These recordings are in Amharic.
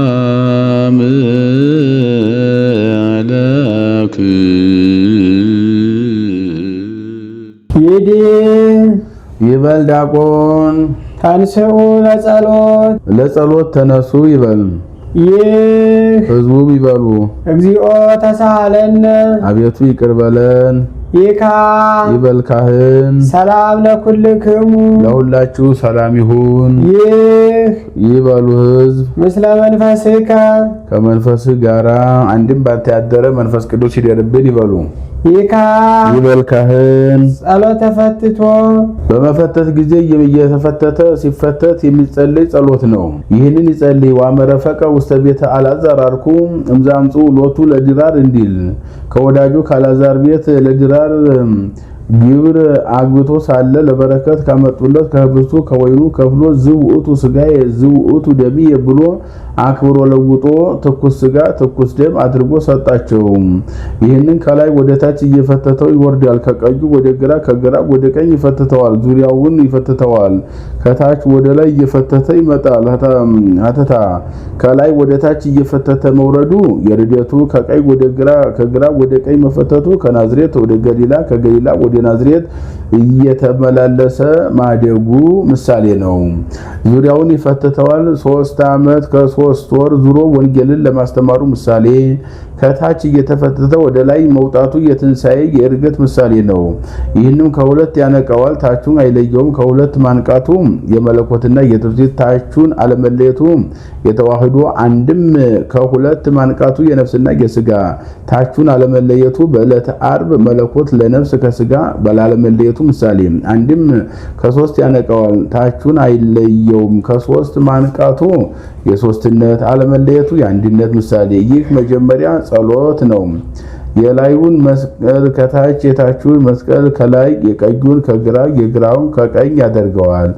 ሰላም ለክ ይበል ዲያቆን ተንሥኡ ለጸሎት ተነሱ ይበል። ህዝቡም ይበሉ እግዚኦ ተሳሃለነ አቤቱ ይቅር በለን። ይካ ይበል ካህን ሰላም ለኩልክሙ ለሁላችሁ ሰላም ይሁን። ይበሉ ህዝብ ምስለ መንፈስከ ከመንፈስህ ጋራ አንድም ባንተ ያደረ መንፈስ ቅዱስ ይደርብን ይበሉ። ይካ ይበል ካህን ጸሎተ ፈትቶ በመፈተት ጊዜ እየተፈተተ ሲፈተት የሚጸለይ ጸሎት ነው። ይህንን ይጸልይ ዋመረፈቀ ውስተ ቤተ አልዓዛር አርኩ እምዛምጹ ሎቱ ለዲራር እንዲል ከወዳጁ ከአልዓዛር ቤት ለዲራር ግብር አግብቶ ሳለ ለበረከት ካመጡለት ከህብስቱ ከወይኑ ከፍሎ ዝውኡቱ ስጋዬ ዝውኡቱ ደሜ ብሎ አክብሮ ለውጦ ትኩስ ስጋ ትኩስ ደም አድርጎ ሰጣቸው። ይህንን ከላይ ወደ ታች እየፈተተው ይወርዳል። ከቀኙ ወደ ግራ ከግራ ወደ ቀኝ ይፈተተዋል። ዙሪያውን ይፈተተዋል። ከታች ወደ ላይ እየፈተተ ይመጣል። ሀተታ ከላይ ወደ ታች እየፈተተ መውረዱ የርደቱ ከቀኝ ወደ ግራ ከግራ ወደ ቀኝ መፈተቱ ከናዝሬት ወደ ገሊላ ከገሊላ ወደ ናዝሬት እየተመላለሰ ማደጉ ምሳሌ ነው። ዙሪያውን ይፈተተዋል። 3 ዓመት ከ3 ወር ዙሮ ወንጌልን ለማስተማሩ ምሳሌ። ከታች እየተፈተተ ወደ ላይ መውጣቱ የትንሳኤ የእርገት ምሳሌ ነው። ይህንም ከሁለት ያነቀዋል፣ ታቹን አይለየውም። ከሁለት ማንቃቱ የመለኮትና የትውፊት ታቹን አለመለየቱ የተዋህዶ አንድም ከሁለት ማንቃቱ የነፍስና የስጋ ታቹን አለመለየቱ በዕለተ ዓርብ መለኮት ለነፍስ ከስጋ ባላለመለየቱ ምሳሌ። አንድም ከሶስት ያነቀዋል፣ ታቹን አይለየውም። ከሶስት ማንቃቱ የሶስትነት አለመለየቱ የአንድነት ምሳሌ። ይህ መጀመሪያ ጸሎት ነው። የላዩን መስቀል ከታች የታቹን መስቀል ከላይ የቀኙን ከግራ የግራውን ከቀኝ ያደርገዋል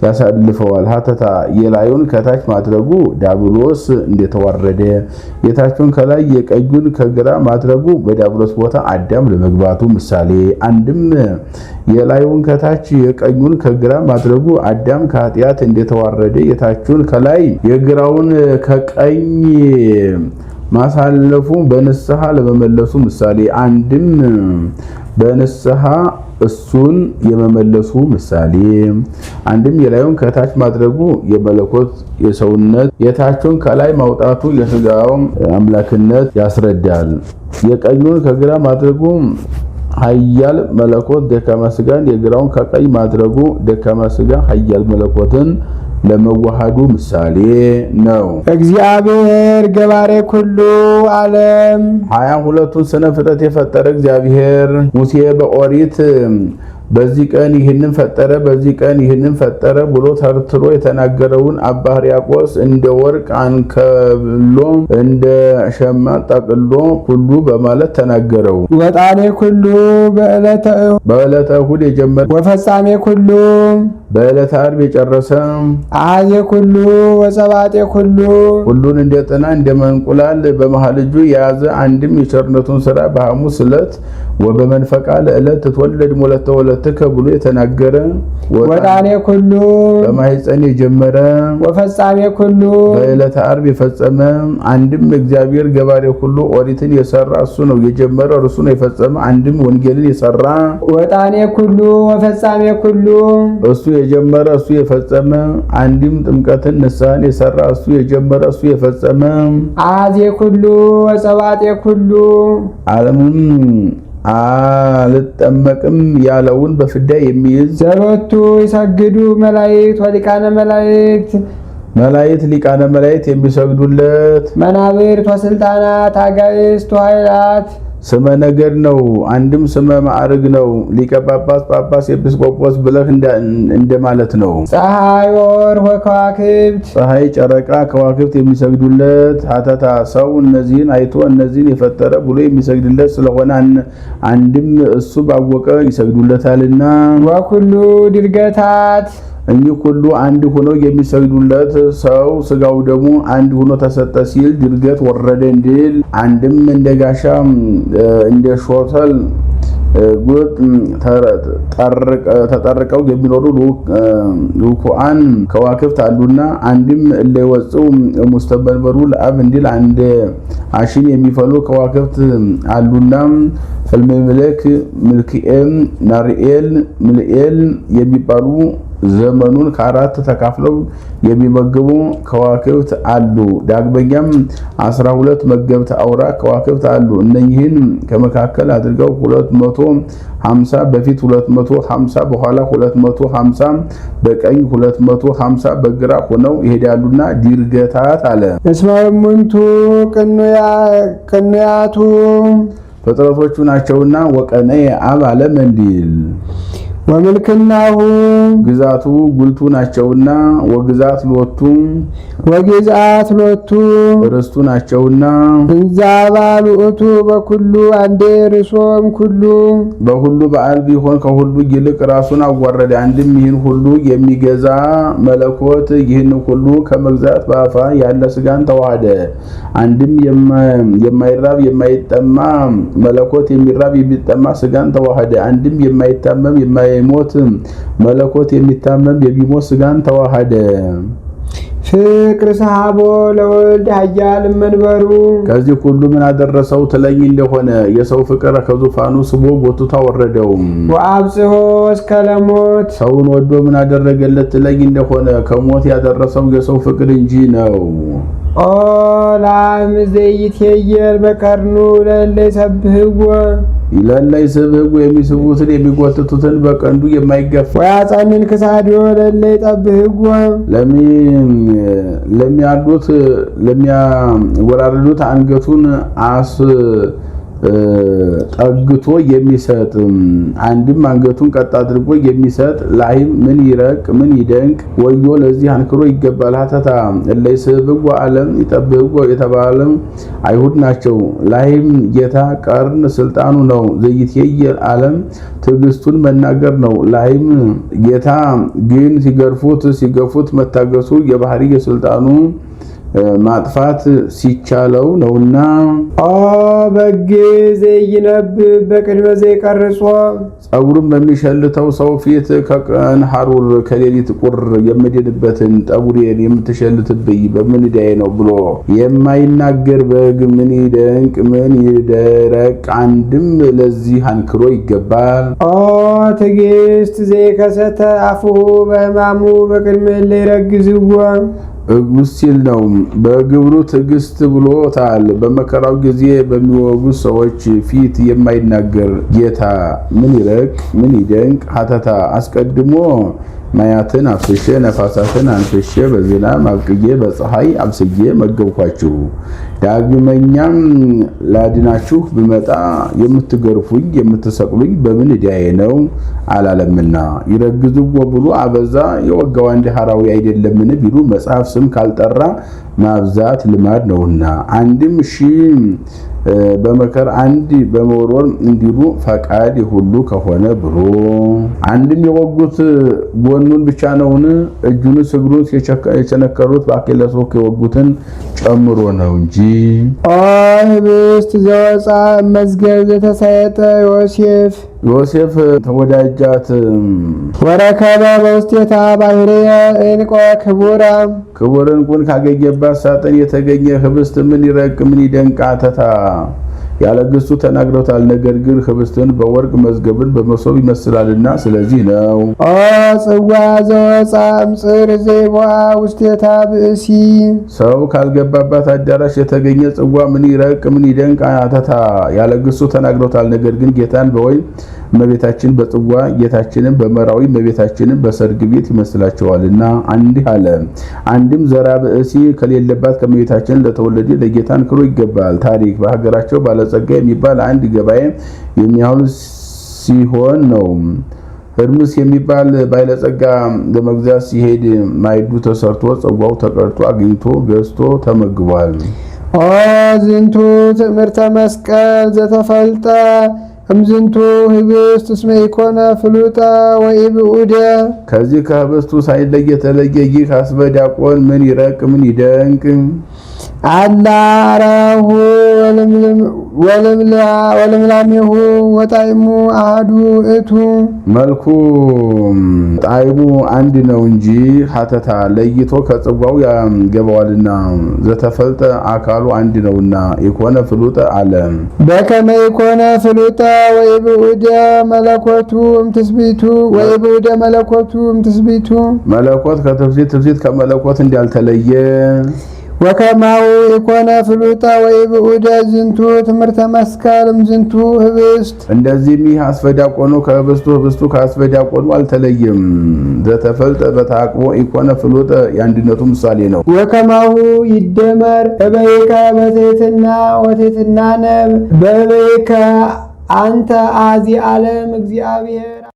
ያሳልፈዋል። ሀተታ የላዩን ከታች ማድረጉ ዲያብሎስ እንደተዋረደ የታቹን ከላይ የቀኙን ከግራ ማድረጉ በዲያብሎስ ቦታ አዳም ለመግባቱ ምሳሌ። አንድም የላዩን ከታች የቀኙን ከግራ ማድረጉ አዳም ከኃጢአት እንደተዋረደ የታቹን ከላይ የግራውን ከቀኝ ማሳለፉ በንስሐ ለመመለሱ ምሳሌ። አንድም በንስሐ እሱን የመመለሱ ምሳሌ። አንድም የላዩን ከታች ማድረጉ የመለኮት የሰውነት የታቹን ከላይ ማውጣቱ የስጋው አምላክነት ያስረዳል። የቀኙን ከግራ ማድረጉ ኃያል መለኮት ደካማ ስጋን የግራውን ከቀኝ ማድረጉ ደካማ ስጋ ኃያል መለኮትን ለመዋሃዱ ምሳሌ ነው። እግዚአብሔር ገባሬ ኩሉ ዓለም 22ቱን ስነ ፍጥረት የፈጠረ እግዚአብሔር ሙሴ በኦሪት በዚህ ቀን ይህንን ፈጠረ በዚህ ቀን ይህንን ፈጠረ ብሎ ተርትሮ የተናገረውን አባ ሕርያቆስ እንደ ወርቅ አንከብሎ እንደ ሸማ ጠቅሎ ኩሉ በማለት ተናገረው። ወጣኔ ኩሉ በዕለተ እሁድ የጀመረ ወፈጻሜ ኩሉ በዕለተ ዓርብ የጨረሰ አሐዜ ኩሉ ወጸባጤ ኩሉ ሁሉን እንደ ጥና እንደ መንቁላል በመሃል እጁ የያዘ አንድም የቸርነቱን ሥራ በሐሙስ ዕለት ወበመንፈቃ ለዕለት ትወለድ ሞለተ ወለትከ ብሎ የተናገረ ወጣኔ ኩሉ በማኅፀን የጀመረ ወፈጻሜ ኩሉ በዕለተ ዓርብ የፈጸመ አንድም እግዚአብሔር ገባሬ ኩሉ ኦሪትን የሰራ እሱ ነው የጀመረ እርሱ ነው የፈጸመ። አንድም ወንጌልን የሰራ ወጣኔ ኩሉ ወፈጻሜ ኩሉ እሱ የጀመረ እሱ የፈጸመ። አንድም ጥምቀትን ንስሐን የሰራ እሱ የጀመረ እሱ የፈጸመ። አሐዜ ኩሉ ወጸባጤ ኩሉ ዓለሙን አልጠመቅም ያለውን በፍዳ የሚይዝ ዘሎቱ ይሰግዱ መላእክት ወሊቃነ መላእክት መላእክት ሊቃነ መላእክት የሚሰግዱለት መናብርት ወስልጣናት አጋዕዝት ወኃይላት ስመ ነገድ ነው። አንድም ስመ ማዕርግ ነው። ሊቀ ጳጳስ ጳጳስ ኤጲስቆጶስ ብለህ እንደማለት ነው። ፀሐይ ወር ወከዋክብት ፀሐይ ጨረቃ ከዋክብት የሚሰግዱለት። ሀተታ ሰው እነዚህን አይቶ እነዚህን የፈጠረ ብሎ የሚሰግድለት ስለሆነ አንድም እሱ ባወቀ ይሰግዱለታልና። ወኩሉ ድርገታት እኚህ ሁሉ አንድ ሆኖ የሚሰግዱለት ሰው ስጋው ደግሞ አንድ ሆኖ ተሰጠ ሲል ድርገት ወረደ እንዲል። አንድም እንደ ጋሻ እንደ ሾተል ተጠርቀው የሚኖሩ ልኡካን ከዋክብት አሉና አንድም እለ ይወጽኡ ሙስተበንበሩ ለአብ እንዲል አንድ አሽን የሚፈሉ ከዋክብት አሉና እልመለክ ምልክኤል ናርኤል ምልኤል የሚባሉ ዘመኑን ከአራት ተካፍለው የሚመግቡ ከዋክብት አሉ። ዳግመኛም 12 መገብት አውራ ከዋክብት አሉ። እነኚህን ከመካከል አድርገው 250 በፊት 250 በኋላ 250 በቀኝ 250 በግራ ሆነው ይሄዳሉና ዲርገታት አለ። እስመ እሙንቱ ቅኑያቱ ፍጥረቶቹ ናቸውና ወቀነየ አብ አለ መንዲል ወምልክናሁ ግዛቱ ጉልቱ ናቸውና ወግዛት ሎቱ ወግዛት ሎቱ ርስቱ ናቸውና እንዛባ ልኡቱ በኩሉ አንዴ ርሶም ኩሉ በሁሉ በዓል ቢሆን ከሁሉ ይልቅ ራሱን አዋረደ። አንድም ይህን ሁሉ የሚገዛ መለኮት ይህን ሁሉ ከመግዛት በአፋ ያለ ስጋን ተዋሃደ። አንድም የማይራብ የማይጠማ መለኮት የሚራብ የሚጠማ ስጋን ተዋሃደ። አንድም የማይታመም የማይሞት መለኮት የሚታመም የሚሞት ስጋን ተዋሃደ። ፍቅር ሰሃቦ ለወልድ ኃያል መንበሩ ከዚህ ሁሉ ምን አደረሰው ትለኝ እንደሆነ የሰው ፍቅር ከዙፋኑ ስቦ ጎትቶ አወረደው። ወአብጽሖ እስከ ለሞት ሰውን ወዶ ምን አደረገለት ትለኝ እንደሆነ ከሞት ያደረሰው የሰው ፍቅር እንጂ ነው። ኦ ላም ዘይትየር በቀርኑ ለለይ ሰብህዎ ለለይ ሰብህዎ የሚስቡትን የሚጎትቱትን በቀንዱ የማይገፋ ወያጻንን ክሳዶ ለለይ ጠብህዎ ለሚያሉት ለሚያወራርዱት አንገቱን ጠግቶ የሚሰጥ አንድም አንገቱን ቀጥ አድርጎ የሚሰጥ ላይም ምን ይረቅ ምን ይደንቅ ወዮ ለዚህ አንክሮ ይገባል። ሀተታ እለይ ስብህዎ ዓለም ይጠብህዎ የተባለም አይሁድ ናቸው። ላይም ጌታ ቀርን ስልጣኑ ነው። ዘይትየር ዓለም ትዕግስቱን መናገር ነው። ላይም ጌታ ግን ሲገፉት መታገሱ የባህሪ የስልጣኑ ማጥፋት ሲቻለው ነውና። ኦ በግ ዘይነብ በቅድመ ዘይቀርጾ ጸጉሩን በሚሸልተው ሰው ፊት ከቀን ሐሩር ከሌሊት ቁር የምድንበትን ጠጉሬን የምትሸልትብኝ በምን ዕዳዬ ነው ብሎ የማይናገር በግ ምን ይደንቅ ምን ይደረቅ። አንድም ለዚህ አንክሮ ይገባል። ኦ ትዕግስት ዘይከሰተ አፉሁ በሕማሙ በቅድመ ለይረግዝዎ እጉስ ሲል ነው። በግብሩ ትዕግስት ብሎታል። በመከራው ጊዜ በሚወጉ ሰዎች ፊት የማይናገር ጌታ ምን ይረቅ ምን ይደንቅ። ሀተታ አስቀድሞ ማያትን አፍስሼ ነፋሳትን አንፍሼ በዝናብ አብቅዬ በፀሐይ አብስዬ መገብኳችሁ። ዳግመኛም ላድናችሁ ብመጣ የምትገርፉኝ የምትሰቅሉኝ በምን ዕዳዬ ነው አላለምና። ይረግዝዎ ብሎ አበዛ የወጋው አንድ ሐራዊ አይደለምን ቢሉ መጽሐፍ ስም ካልጠራ ማብዛት ልማድ ነውና። አንድም በመከር አንድ በመወርወር እንዲሉ ፈቃድ ሁሉ ከሆነ ብሎ አንድም የወጉት ጎኑን ብቻ ነውን? እጁንስ እግሩን የቸነከሩት በአኪለሶክ የወጉትን ጨምሮ ነው እንጂ። ኦ ህብስት ዘወፃ መዝገብ ዘተሳየጠ ዮሴፍ ተወዳጃት ወረከበ በውስቴታ ባህርየ ዕንቆ ክቡራ ክቡር ዕንቁን ካገኘባት ሳጥን የተገኘ ህብስት ምን ይረቅ ምን ይደንቅ። አተታ ያለ ግስቱ ተናግረውታል። ነገር ግን ህብስትን በወርቅ መዝገብን በመሶብ ይመስላልና ስለዚህ ነው። ኦ ጽዋ ዘወፃ እምጽር ዘይቦአ ውስቴታ ብእሲ ሰው ካልገባባት አዳራሽ የተገኘ ጽዋ ምን ይረቅ ምን ይደንቅ። አተታ ያለ ግስቱ ተናግረውታል። ነገር ግን ጌታን በወይን እመቤታችን በጽዋ ጌታችንን በመራዊ እመቤታችንን በሰርግ ቤት ይመስላቸዋልና እንዲህ አለ። አንድም ዘራ ብእሲ ከሌለባት ከእመቤታችን ለተወለደ ለጌታ አንክሮ ይገባል። ታሪክ በሀገራቸው ባለጸጋ የሚባል አንድ ገበያ የሚያህሉ ሲሆን ነው። ህርምስ የሚባል ባለጸጋ ለመግዛት ሲሄድ ማይዱ ተሰርቶ ጽዋው ተቀርጦ አግኝቶ ገዝቶ ተመግቧል። ኦ ዝንቱ ትምህርተ መስቀል ዘተፈልጠ እምዝንቱ ህብስት እስመ ኢኮነ ፍሉጠ ወኢብኡደ ከዚህ ከህብስቱ ሳይለይ የተለየ ይህ አስበ ዲያቆን ምን ይረቅ ምን ይደንቅ። አላራሁ ወለምላሜሁ ወጣዕሙ አሐዱ እቱ መልኩ ጣዕሙ አንድ ነው እንጂ ሐተታ ለይቶ ከጽዋው ያገባዋልና ዘተፈልጠ አካሉ አንድ ነውና ኢኮነ ፍሉጠ አለ። በከመ ኢኮነ ፍሉጠ ወይብኡደ መለኮቱ እምትስብእቱ ወይብኡደ መለኮቱ እምትስብእቱ መለኮት ከትስብእት ትስብእት ከመለኮት እንዳልተለየ ወከማሁ ኢኮነ ፍሉጠ ወይብኡደ ዝንቱ ትምህርተ መስቀል እምዝንቱ ህብስት እንደዚህም ይህ አስፈዳቆኑ ከህብስቱ ህብስቱ ከአስፈዳቆኑ አልተለየም። ዘተፈልጠ በተአቅቦ ኢኮነ ፍሉጠ የአንድነቱ ምሳሌ ነው። ወከማሁ ይደመር እበይከ በትሕትና ወትሕትና ነብ በእበይከ አንተ አዚ ዓለም እግዚአብሔር